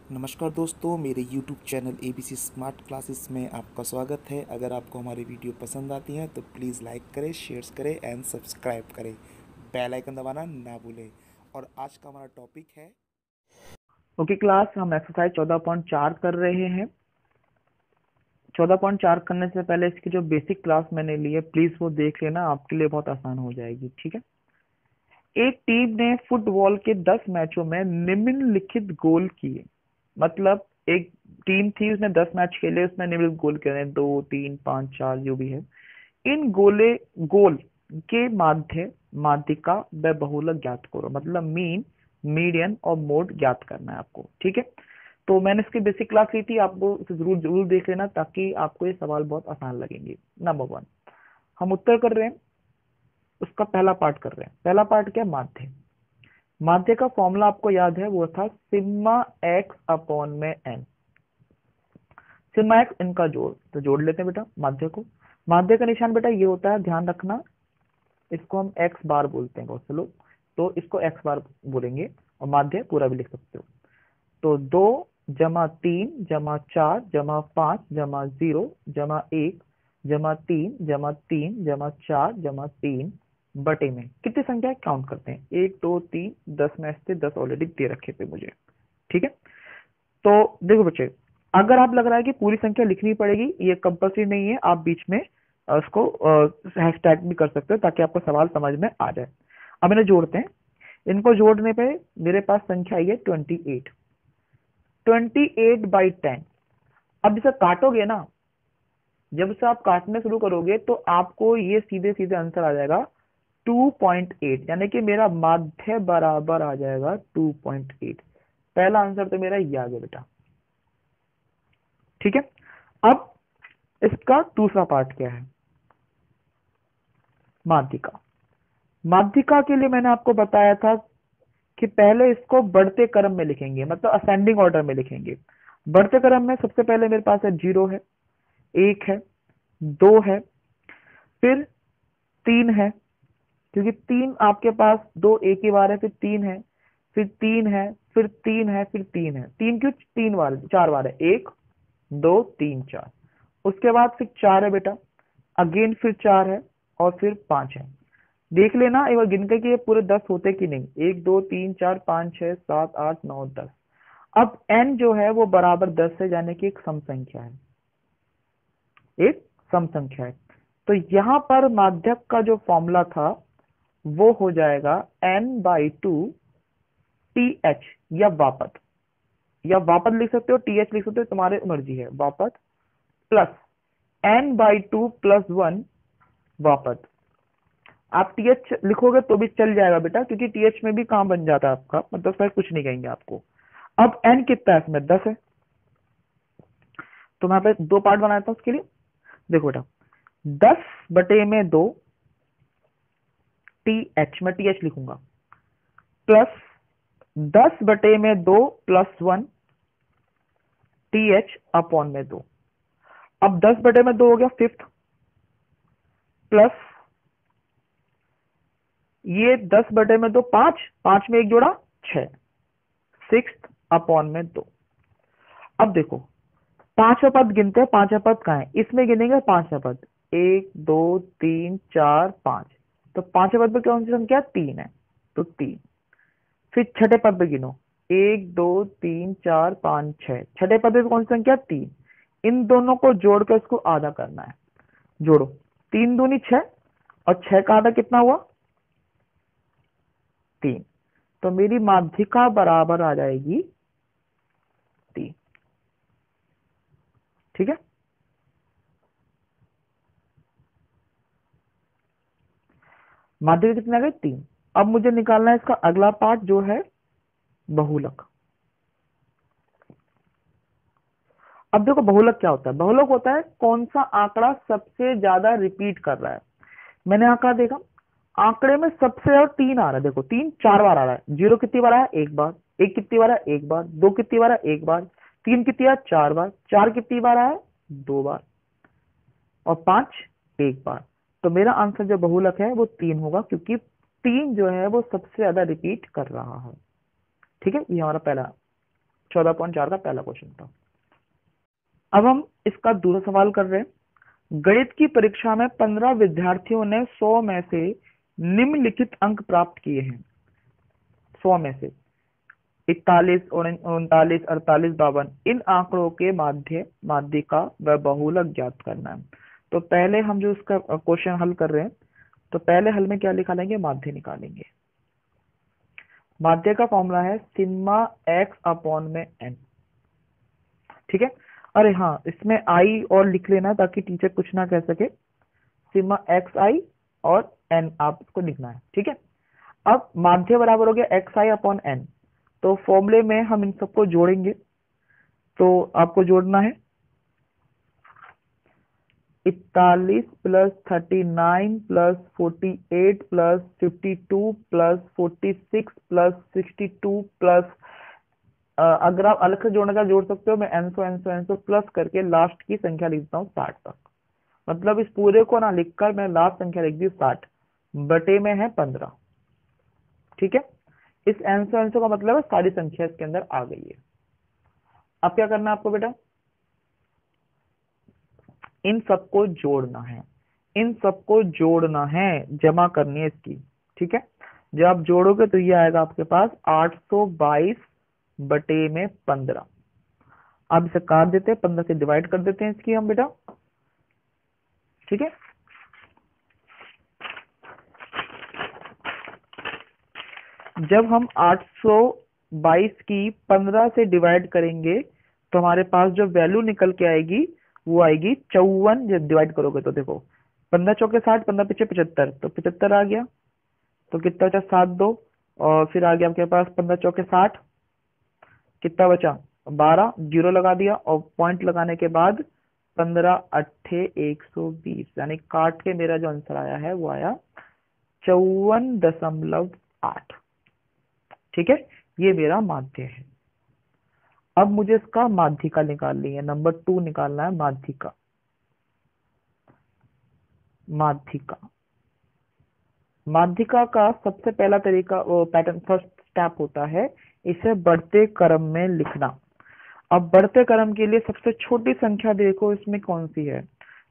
नमस्कार दोस्तों, मेरे YouTube channel ABC smart classes में आपका स्वागत है। अगर आपको हमारी वीडियो पसंद आती हैं तो प्लीज़ लाइक करें, शेयर्स करें एंड सब्सक्राइब करें। बेल आइकन दबाना ना भूलें। और आज का हमारा टॉपिक है ओके क्लास, हम एक्सरसाइज 14.4 कर रहे हैं। 14.4 करने से पहले इसकी जो बेसिक क्लास मैंने ली है प्लीज वो देख लेना, आपके लिए बहुत आसान हो जाएगी। ठीक है। एक टीम ने फुटबॉल के 10 मैचों में निम्नलिखित गोल किए। मतलब एक टीम थी, उसने 10 मैच खेले, उसने निम्नलिखित गोल किए, 2 3 5 4 जो भी है। इन गोल के माध्यिका व बहुलक ज्ञात करो। मतलब मीन, मीडियन और मोड ज्ञात करना है आपको। ठीक है। तो मैंने इसकी बेसिक क्लास ली थी, आपको इसे जरूर जरूर देख लेना ताकि आपको ये सवाल बहुत आसान लगेंगे। नंबर 1 हम उत्तर कर रहे हैं, उसका पहला पार्ट कर रहे हैं। पहला पार्ट क्या है? माध्य। माध्य का फॉर्मूला आपको याद है, वो था सिग्मा एक्स अपॉन में एन। सिग्मा एक्स इनका जोड़, तो जोड़ लेते हैं बेटा माध्य को। माध्य का निशान बेटा ये होता है, ध्यान रखना, इसको हम एक्स बार बोलते हैं बहुत से लोग, तो इसको एक्स बार बोलेंगे और माध्य पूरा भी लिख सकते हो। तो 2 जमा 3 जमा 5 जमा 0 जमा 1 जमा 3 जमा 4 जमा 3 बटे में कितनी संख्या है काउंट करते हैं। 1 2 3 10 में से 10 ऑलरेडी दे रखे थे मुझे। ठीक है। तो देखो बच्चे, अगर आप लग रहा है कि पूरी संख्या लिखनी पड़ेगी, ये कंपल्सरी नहीं है, आप बीच में उसको हैशटैग भी कर सकते हो ताकि आपको सवाल समझ में आ जाए। अब इन्हें जोड़ते हैं। इनको जोड़ने पे मेरे पास संख्या आई है 28। 28/10। अब इसे काटोगे ना, जब से आप काटने शुरू करोगे तो आपको ये सीधे सीधे आंसर आ जाएगा 2.8, यानी कि मेरा माध्य बराबर आ जाएगा 2.8। पहला आंसर तो मेरा ये आ गया बेटा। ठीक है। अब इसका दूसरा पार्ट क्या है? माध्यिका। माध्यिका के लिए मैंने आपको बताया था कि पहले इसको बढ़ते क्रम में लिखेंगे, मतलब असेंडिंग ऑर्डर में लिखेंगे। बढ़ते क्रम में सबसे पहले मेरे पास है 0 है, 1 है, 2 है, फिर 3 है, क्योंकि 3 आपके पास 2 एक ही बार है, फिर 3 है, फिर 3 है, फिर 3 है, फिर 3 है। 3 क्यों? 3 बार, 4 बार है, 1 2 3 4। उसके बाद फिर 4 है बेटा, अगेन फिर 4 है, और फिर 5 है। देख लेना एक बार गिन के कि ये पूरे 10 होते कि नहीं। 1 2 3 4 5 6 7 8 9 10। अब n जो है वो बराबर 10 है, यानी कि एक सम संख्या है, एक सम संख्या है। तो यहां पर माध्यक का जो फॉर्मूला था वो हो जाएगा n/2 टी एच, या वापत लिख सकते हो, टी एच लिख सकते हो, तुम्हारी मर्जी है, वापत प्लस n/2 प्लस 1 वापत। आप टी एच लिखोगे तो भी चल जाएगा बेटा, क्योंकि टी एच में भी काम बन जाता है आपका, मतलब सर कुछ नहीं कहेंगे आपको। अब n कितना है इसमें? 10 है। तो मैं यहाँ पे दो पार्ट बनाता हूँ उसके लिए। देखो बेटा, 10/2 टी एच, मैं टी एच लिखूंगा, plus 10/2 plus 1 T H upon में 2। अब 10/2 हो गया फिफ्थ, प्लस ये 10/2 5, 5 में एक जोड़ा 6, सिक्स अपॉन में 2। अब देखो, पांचवा पद गिनते हैं, पांचवा पद कहाँ है? इसमें गिनेंगे पांचवा पद, 1 2 3 4 5। तो पांचवें पद पर कौन सी संख्या? 3 है, तो 3। फिर छठे पद पे गिनो, 1 2 3 4 5 6। छठे पद पे कौन सी संख्या? 3। इन दोनों को जोड़कर इसको आधा करना है। जोड़ो, 3 दूनी 6, और 6 का आधा कितना हुआ? 3। तो मेरी माध्यिका बराबर आ जाएगी 3। ठीक है। माध्यिका कितनी आ गई? 3। अब मुझे निकालना है इसका अगला पार्ट, जो है बहुलक। अब देखो बहुलक क्या होता है? बहुलक होता है कौन सा आंकड़ा सबसे ज्यादा रिपीट कर रहा है। मैंने आंकड़ा देखा, आंकड़े में सबसे ज्यादा 3 आ रहा है। देखो 3 4 बार आ रहा है। 0 कितनी बार आया? एक बार। 1 कितनी बार आया? एक बार। 2 कितनी बार आया? एक बार। 3 कितनी बार? 4 बार। 4 कितनी बार आया? 2 बार। और 5 एक बार। तो मेरा आंसर जो बहुलक है वो 3 होगा, क्योंकि 3 जो है वो सबसे ज्यादा रिपीट कर रहा है। ठीक है, ये हमारा पहला। 14.4 का पहला क्वेश्चन था। अब हम इसका दूसरा सवाल कर रहे हैं। गणित की परीक्षा में 15 विद्यार्थियों ने 100 में से निम्नलिखित अंक प्राप्त किए हैं। 100 में से 41, 39, 48, 52 इन आंकड़ों के माध्यिका व बहुलक ज्ञात करना है। तो पहले हम जो इसका क्वेश्चन हल कर रहे हैं, तो पहले हल में क्या निकालेंगे, माध्य निकालेंगे। माध्य का फॉर्मूला है सिग्मा एक्स अपॉन में एन। ठीक है, अरे हाँ, इसमें आई और लिख लेना ताकि टीचर कुछ ना कह सके। सिग्मा एक्स आई और एन आपको लिखना है। ठीक है, अब माध्य बराबर हो गया एक्स आई अपॉन एन। तो फॉर्मूले में हम इन सबको जोड़ेंगे। तो आपको जोड़ना है 41 plus 39 plus 48 plus 52 plus 46 plus 62 plus अगर आप अलग से जोड़ने का जोड़ सकते हो, मैं एन सो प्लस करके लास्ट की संख्या लिखता हूँ 60 तक। मतलब इस पूरे को ना लिखकर मैं लास्ट संख्या लिख दी 60 बटे में है 15। ठीक है, इस एन सो का मतलब है सारी संख्या इसके अंदर आ गई है। अब क्या करना है आपको बेटा, इन सबको जोड़ना है, इन सबको जोड़ना है, जमा करनी है इसकी। ठीक है, जब आप जोड़ोगे तो ये आएगा आपके पास 822 बटे में 15। अब इसे काट देते हैं, 15 से डिवाइड कर देते हैं इसकी हम बेटा। ठीक है, जब हम 822 की 15 से डिवाइड करेंगे तो हमारे पास जो वैल्यू निकल के आएगी वो आएगी 54। जब डिवाइड करोगे तो देखो 15 चौके 60, 15 पीछे 75, तो 75 आ गया। तो कितना बचा, 7 2, और फिर आ गया आपके पास 15 चौके 60, कितना बचा 12, जीरो लगा दिया और पॉइंट लगाने के बाद 15 अट्ठे 120, यानी काट के मेरा जो आंसर आया है वो आया 54.8। ठीक है, ये मेरा माध्य है। अब मुझे इसका माध्यिका निकालनी है, नंबर 2 निकालना है माध्यिका। माध्यिका माध्यिका का सबसे पहला तरीका वो पैटर्न फर्स्ट स्टेप होता है इसे बढ़ते क्रम में लिखना। अब बढ़ते क्रम के लिए सबसे छोटी संख्या देखो इसमें कौन सी है,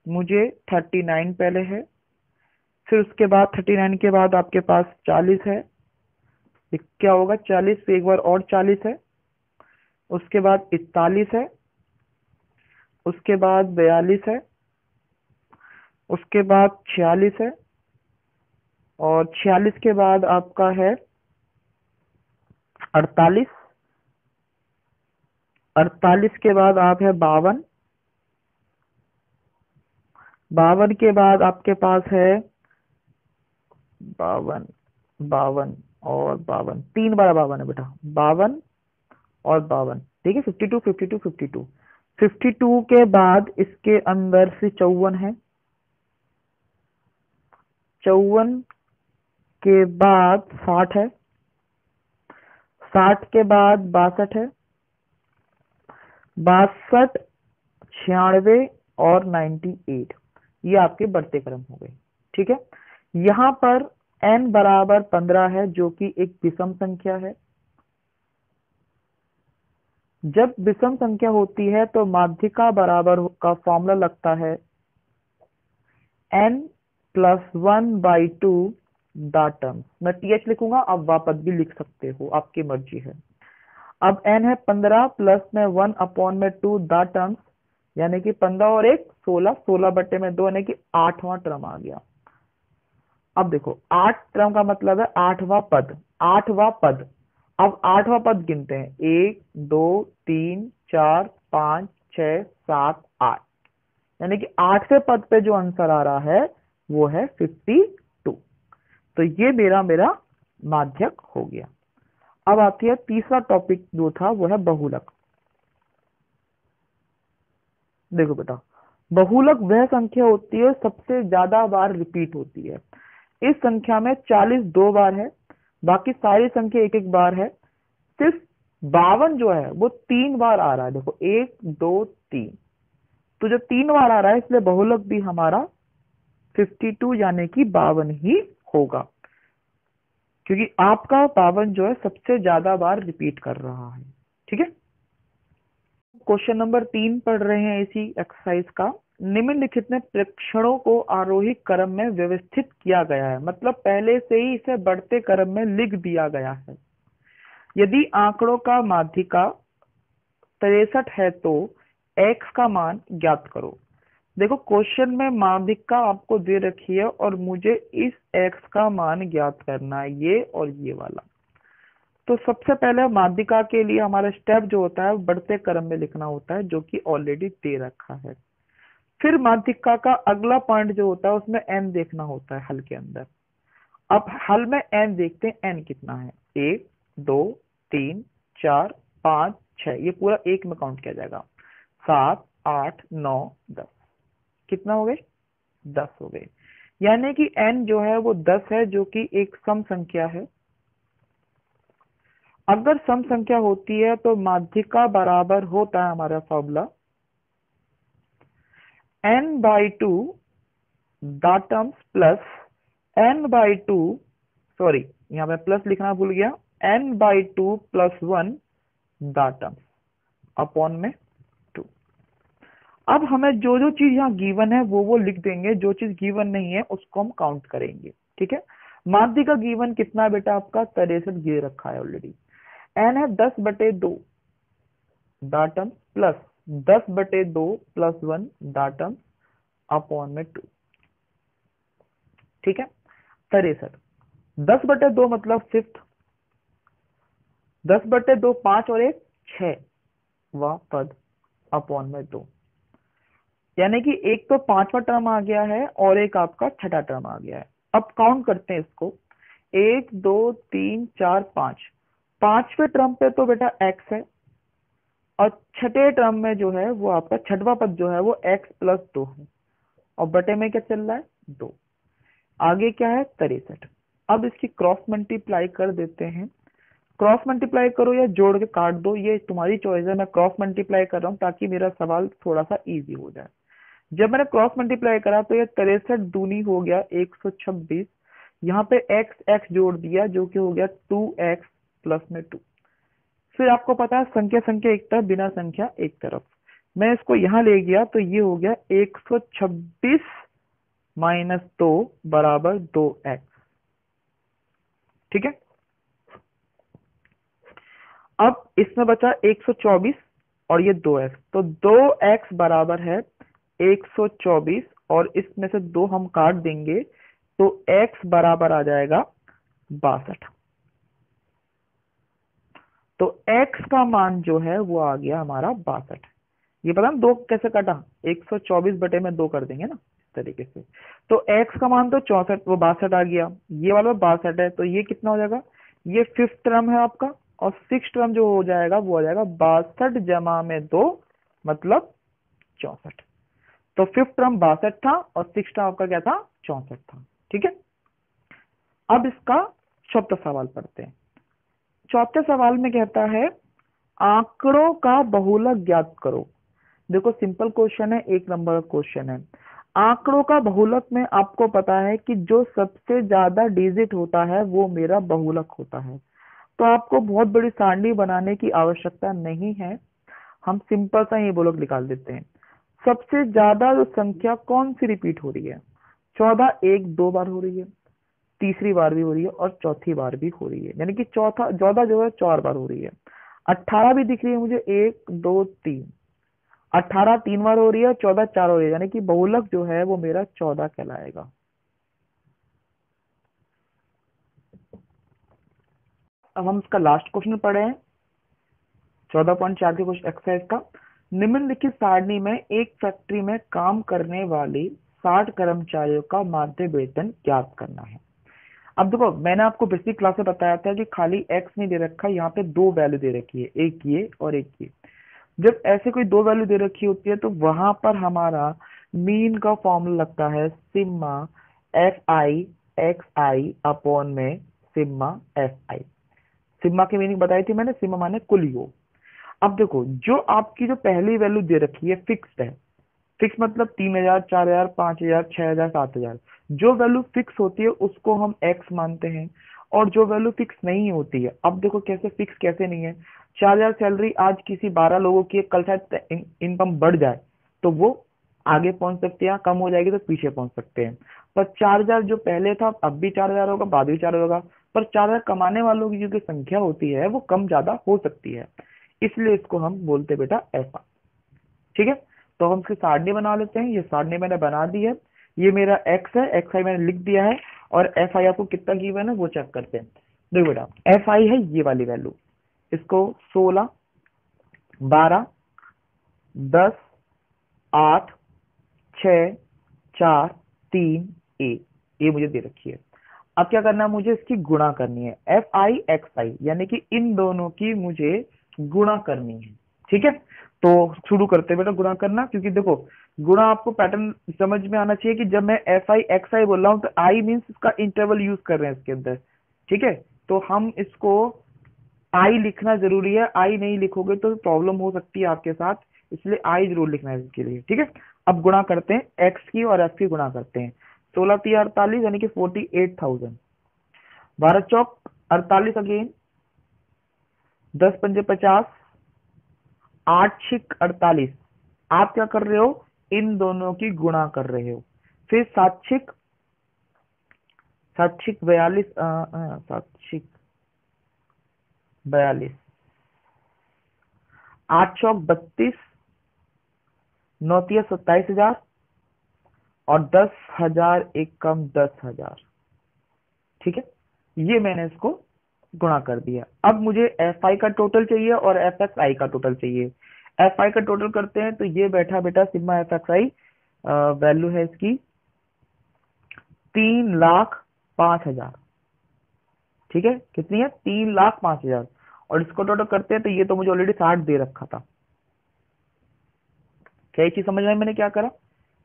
मुझे 39 पहले है, फिर उसके बाद 39 के बाद आपके पास 40 है, क्या होगा 40 पे एक बार और 40 है, उसके बाद 41 है, उसके बाद 42 है, उसके बाद 46 है, और 46 के बाद आपका है 48, 48 के बाद आप है 52, 52 के बाद आपके पास है 52, 52 और 52, 3 बार 52 है बेटा, 52 और 52। ठीक है, 52 52 52 52 के बाद इसके अंदर से 54 है, 54 के बाद 60 है, 60 के बाद 62 है, 62, 96 और 98, ये आपके बढ़ते क्रम हो गए। ठीक है, यहाँ पर n बराबर 15 है जो कि एक विषम संख्या है। जब विषम संख्या होती है तो माध्यिका बराबर का फॉर्मूला लगता है n + 1/2 द टर्म्स। मैं th लिखूंगा, आप वापस भी लिख सकते हो, आपकी मर्जी है। अब n है 15 प्लस में 1/2 द टर्म्स, यानी कि 15 और 1 16, 16 बटे में 2 यानी कि 8वां टर्म आ गया। अब देखो 8 टर्म का मतलब है 8वां पद, 8वां पद। अब 8वां पद गिनते हैं, 1 2 3 4 5 6 7 8, यानी कि 8वें पद पे जो आंसर आ रहा है वो है 52। तो ये मेरा माध्यक हो गया। अब आती है तीसरा टॉपिक जो था वो है बहुलक। देखो बेटा, बहुलक वह संख्या होती है सबसे ज्यादा बार रिपीट होती है। इस संख्या में 40 2 बार है, बाकी सारी संख्या एक एक बार है। सिर्फ 52 जो है वो 3 बार आ रहा है। देखो 1 2 3, तो जब 3 बार आ रहा है इसलिए बहुलक भी हमारा 52 यानी कि 52 ही होगा, क्योंकि आपका 52 जो है सबसे ज्यादा बार रिपीट कर रहा है। ठीक है, क्वेश्चन नंबर 3 पढ़ रहे हैं इसी एक्सरसाइज का। निम्नलिखित में प्रेक्षणों को आरोही क्रम में व्यवस्थित किया गया है, मतलब पहले से ही इसे बढ़ते क्रम में लिख दिया गया है। यदि आंकड़ों का माध्यिका 63 है तो x का मान ज्ञात करो। देखो क्वेश्चन में माध्यिका आपको दे रखी है और मुझे इस x का मान ज्ञात करना है, ये और ये वाला। तो सबसे पहले माध्यिका के लिए हमारा स्टेप जो होता है बढ़ते क्रम में लिखना होता है, जो कि ऑलरेडी दे रखा है। फिर माध्यिका का अगला पॉइंट जो होता है उसमें n देखना होता है हल के अंदर। अब हल में n देखते हैं, n कितना है, 1 2 3 4 5 6, ये पूरा एक में काउंट किया जाएगा। 7 8 9 10, कितना हो गए, 10 हो गए। यानी कि n जो है वो 10 है, जो कि एक सम संख्या है। अगर सम संख्या होती है तो माध्यिका बराबर होता है हमारा formula n/2 डाटम्स plus n/2, sorry यहाँ पे प्लस लिखना भूल गया, n/2 + 1 डाटम्स अपॉन में 2। अब हमें जो जो चीज यहाँ गिवन है वो लिख देंगे, जो चीज गिवन नहीं है उसको हम काउंट करेंगे। ठीक है, माध्यिका गिवन कितना है बेटा आपका, 63 दे रखा है ऑलरेडी। n है 10/2 डाटम प्लस 10/2 + 1 डाटम अपॉन में 2। ठीक है, 63, 10/2 मतलब फिफ्थ, 10/2 5 और 1 6 वा पद अपॉन में 2। यानी कि एक तो 5वां टर्म आ गया है और एक आपका छठा टर्म आ गया है। अब काउंट करते हैं इसको, 1 2 3 4 5। 5वें टर्म पे तो बेटा x है और छठे टर्म में जो है वो आपका छठवां पद जो है वो x + 2 है और बटे में क्या चल रहा है, 2। आगे क्या है, 63। अब इसकी क्रॉस मल्टीप्लाई कर देते हैं। क्रॉस मल्टीप्लाई करो या जोड़ के काट दो, ये तुम्हारी चॉइस है। मैं क्रॉस मल्टीप्लाई कर रहा हूँ ताकि मेरा सवाल थोड़ा सा इजी हो जाए। जब मैंने क्रॉस मल्टीप्लाई करा तो ये 63 दूनी हो गया 126, यहाँ पे x जोड़ दिया जो कि हो गया 2x प्लस में 2। फिर आपको पता है संख्या संख्या एक तरफ, बिना संख्या एक तरफ। मैं इसको यहाँ ले गया तो ये हो गया 126 - 2 बराबर 2x। ठीक है, अब इसमें बचा 124 और ये 2x, तो 2x बराबर है 124 और इसमें से 2 हम काट देंगे तो x बराबर आ जाएगा 62। तो x का मान जो है वो आ गया हमारा 62। ये पता ना 2 कैसे कटा, 124 बटे में 2 कर देंगे ना इस तरीके से। तो x का मान तो 64, वो 62 आ गया, ये वाला 62 है, तो ये कितना हो जाएगा, ये फिफ्थ टर्म है आपका और सिक्स टर्म जो हो जाएगा वो आ जाएगा 62 जमा में 2 मतलब 64। तो फिफ्थ टर्म 62 था और सिक्स टर्म आपका क्या था, 64 था। ठीक है, अब इसका चौथा सवाल पढ़ते हैं। चौथे सवाल में कहता है आंकड़ों का बहुलक ज्ञात करो। देखो सिंपल क्वेश्चन है, एक नंबर का क्वेश्चन है। आंकड़ों का बहुलक में आपको पता है कि जो सबसे ज्यादा डिजिट होता है वो मेरा बहुलक होता है। तो आपको बहुत बड़ी सारणी बनाने की आवश्यकता नहीं है, हम सिंपल सा ये बहुलक निकाल देते हैं। सबसे ज्यादा जो संख्या कौन सी रिपीट हो रही है, 14 एक 2 बार हो रही है, तीसरी बार भी हो रही है और चौथी बार भी हो रही है, यानी कि 14 जो है 4 बार हो रही है। 18 भी दिख रही है मुझे, 1 2 3, 18 3 बार हो रही है, 14 4 हो रही है, यानी कि बहुलक जो है वो मेरा 14 कहलाएगा। अब हम इसका लास्ट क्वेश्चन पढ़े हैं 14.4 के क्वेश्चन एक्सरसाइज का। निम्नलिखित सारणी में एक फैक्ट्री में काम करने वाले 60 कर्मचारियों का माध्य वेतन ज्ञात करना है। अब देखो मैंने आपको पिछली क्लास में बताया था कि खाली x नहीं दे रखा, यहाँ पे 2 वैल्यू दे रखी है, एक ये और एक ये। जब ऐसे कोई 2 वैल्यू दे रखी होती है तो वहां पर हमारा मीन का फॉर्मूला लगता है सिग्मा fi अपॉन में सिग्मा fi। सिग्मा की मीनिंग बताई थी मैंने, सिग्मा माने कुल योग। अब देखो जो आपकी जो पहली वैल्यू दे रखी है फिक्स्ड है, फिक्स मतलब 3000 4000 5000 6000 7000। जो वैल्यू फिक्स होती है उसको हम x मानते हैं और जो वैल्यू फिक्स नहीं होती है, अब देखो कैसे फिक्स कैसे नहीं है, 4,000 सैलरी आज किसी 12 लोगों की है, कल शायद इनकम बढ़ जाए तो वो आगे पहुंच सकते हैं, कम हो जाएगी तो पीछे पहुंच सकते हैं। पर 4,000 जो पहले था अब भी 4,000 होगा, बाद भी 4,000 होगा। पर 4,000 कमाने वालों की जो संख्या होती है वो कम ज्यादा हो सकती है, इसलिए इसको हम बोलते हैं बेटा ऐसा। ठीक है, तो हम इसकी सारणी बना लेते हैं। ये सारणी मैंने बना दी है। ये मेरा एक्स है, एक्स आई मैंने लिख दिया है, और एफ आई आपको कितना गिवन है वो चेक करते हैं। देखो बेटा, एफ आई है ये वाली वैल्यू, इसको 16, 12, 10, 8, 6, 4, 3, एक, ये मुझे दे रखी है। अब क्या करना है, मुझे इसकी गुणा करनी है, एफ आई एक्स आई, यानी कि इन दोनों की मुझे गुणा करनी है। ठीक है, तो शुरू करते हैं बेटा गुणा करना, क्योंकि देखो गुणा आपको पैटर्न समझ में आना चाहिए कि जब मैं एफ आई एक्स आई बोल रहा हूं तो आई मीन्स इसका इंटरवल यूज कर रहे हैं इसके अंदर। ठीक है, तो हम इसको आई लिखना जरूरी है, आई नहीं लिखोगे तो प्रॉब्लम हो सकती है आपके साथ, इसलिए आई जरूर लिखना है इसके लिए। ठीक है, अब गुणा करते हैं, एक्स की और एफ की गुणा करते हैं। 16 3 48 यानी कि 48,000, 12 चौक 48 अगेन, 10 पंजे 50, 8 छिक 48। आप क्या कर रहे हो, इन दोनों की गुणा कर रहे हो। फिर 7 छिक 42, 7 छिक 42, 8 चौक 32, 9 तिया 27,000, और 10,000 एक कम 10,000। ठीक है, ये मैंने इसको गुणा कर दिया। अब मुझे एफ आई का टोटल चाहिए और एफ एक्स आई का टोटल चाहिए। एफ आई का टोटल करते हैं तो ये बैठा बेटा सिग्मा एफ एक्स आई, वैल्यू है इसकी 3,05,000। ठीक है, कितनी है, 3,05,000, और इसको टोटल करते हैं तो ये तो मुझे ऑलरेडी 60 दे रखा था। क्या ये चीज समझ में मैंने क्या करा,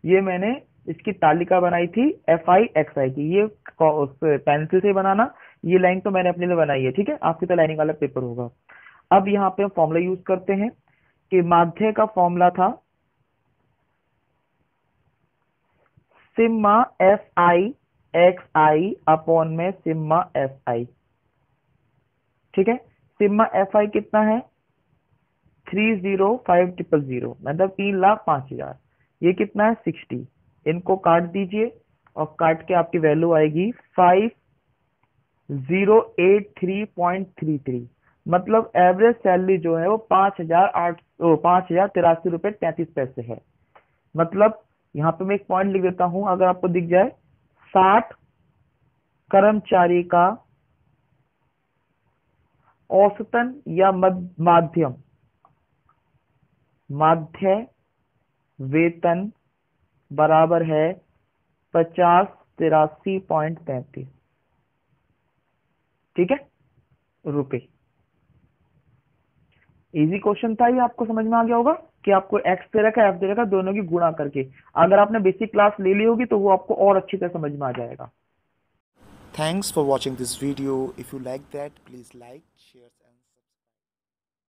ये मैंने इसकी तालिका बनाई थी एफ आई एक्स आई की, ये पेंसिल से बनाना, ये लाइन तो मैंने अपने लिए बनाई है। ठीक है, आपकी तो लाइनिंग वाला पेपर होगा। अब यहाँ पे हम फॉर्मूला यूज करते हैं कि माध्य का फॉर्मूला था sigma F I x I upon में सिग्मा एफ आई। ठीक है, सिग्मा एफ आई कितना है 305,000, मतलब 3,05,000। ये कितना है 60, इनको काट दीजिए और काट के आपकी वैल्यू आएगी 5,083.33, मतलब एवरेज सैलरी जो है वो 5,083 रुपए 33 पैसे है। मतलब यहाँ पे मैं एक पॉइंट लिख देता हूं, अगर आपको दिख जाए 60 कर्मचारी का औसतन या माध्यम माध्य वेतन बराबर है 50,83.33। ठीक है, रुपए। इजी क्वेश्चन था ये, आपको समझ में आ गया होगा कि आपको एक्स दे रखा है एफ दे रखा है, दोनों की गुणा करके। अगर आपने बेसिक क्लास ले ली होगी तो वो आपको और अच्छी तरह समझ में आ जाएगा। Thanks for watching this video. If you like that, please like, share.